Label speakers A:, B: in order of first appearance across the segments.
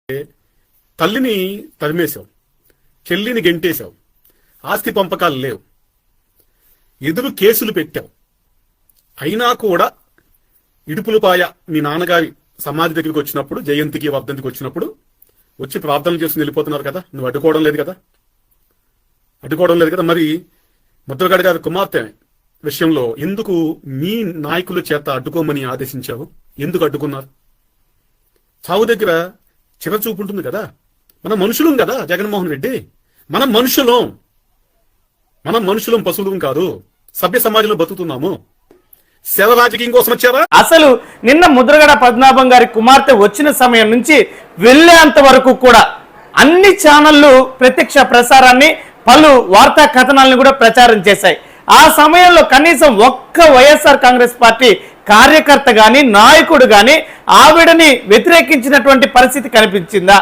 A: తల్లిని తరిమేశావు, చెల్లిని గెంటేశావు, ఆస్తి పంపకాలు లేవు, ఎదురు కేసులు పెట్టావు. అయినా కూడా ఇడుపులపాయ మీ నాన్నగారి సమాధి దగ్గరికి వచ్చినప్పుడు, జయంతికి వర్ధంతికి వచ్చినప్పుడు వచ్చి ప్రార్థనలు చేసుకుని వెళ్ళిపోతున్నారు కదా, నువ్వు అడ్డుకోవడం లేదు కదా. మరి ముద్రగడ గారి కుమార్తె విషయంలో ఎందుకు మీ నాయకుల చేత అడ్డుకోమని ఆదేశించావు? ఎందుకు అడ్డుకున్నారు? చావు దగ్గర చిరచూపు ఉంటుంది కదా. మనం మనుషులం కదా జగన్మోహన్ రెడ్డి, మనం మనుషులం పశువులం కాదు. సభ్య సమాజంలో బతుకుతున్నాము. సేవ రాజకీయం కోసం వచ్చారా?
B: అసలు నిన్న ముద్రగడ పద్మనాభం గారి కుమార్తె వచ్చిన సమయం నుంచి వెళ్లేంత వరకు కూడా అన్ని ఛానళ్లు ప్రత్యక్ష ప్రసారాన్ని, పలు వార్తా కథనాలను కూడా ప్రచారం చేశాయి. ఆ సమయంలో కనీసం ఒక్క వైఎస్ఆర్ కాంగ్రెస్ పార్టీ కార్యకర్త గాని, నాయకుడు గాని ఆవిడని వ్యతిరేకించినటువంటి పరిస్థితి కనిపించిందా?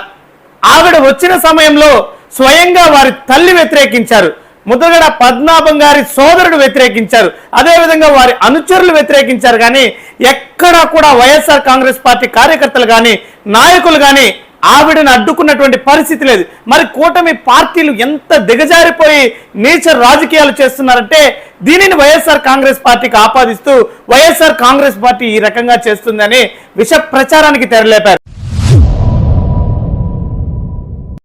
B: ఆవిడ వచ్చిన సమయంలో స్వయంగా వారి తల్లి వ్యతిరేకించారు, ముద్రగడ పద్మనాభం గారి సోదరుడు వ్యతిరేకించారు, అదేవిధంగా వారి అనుచరులు వ్యతిరేకించారు. కానీ ఎక్కడా కూడా వైఎస్ఆర్ కాంగ్రెస్ పార్టీ కార్యకర్తలు కానీ, నాయకులు కానీ ఆవిడను అడ్డుకున్నటువంటి పరిస్థితి లేదు. మరి కూటమి పార్టీలు ఎంత దిగజారిపోయి నీచ రాజకీయాలు చేస్తున్నారంటే దీనిని వైఎస్ఆర్ కాంగ్రెస్ పార్టీకి ఆపాదిస్తూ వైఎస్ఆర్ కాంగ్రెస్ పార్టీ ఈ రకంగా చేస్తుందని విష ప్రచారానికి తెరలేపారు.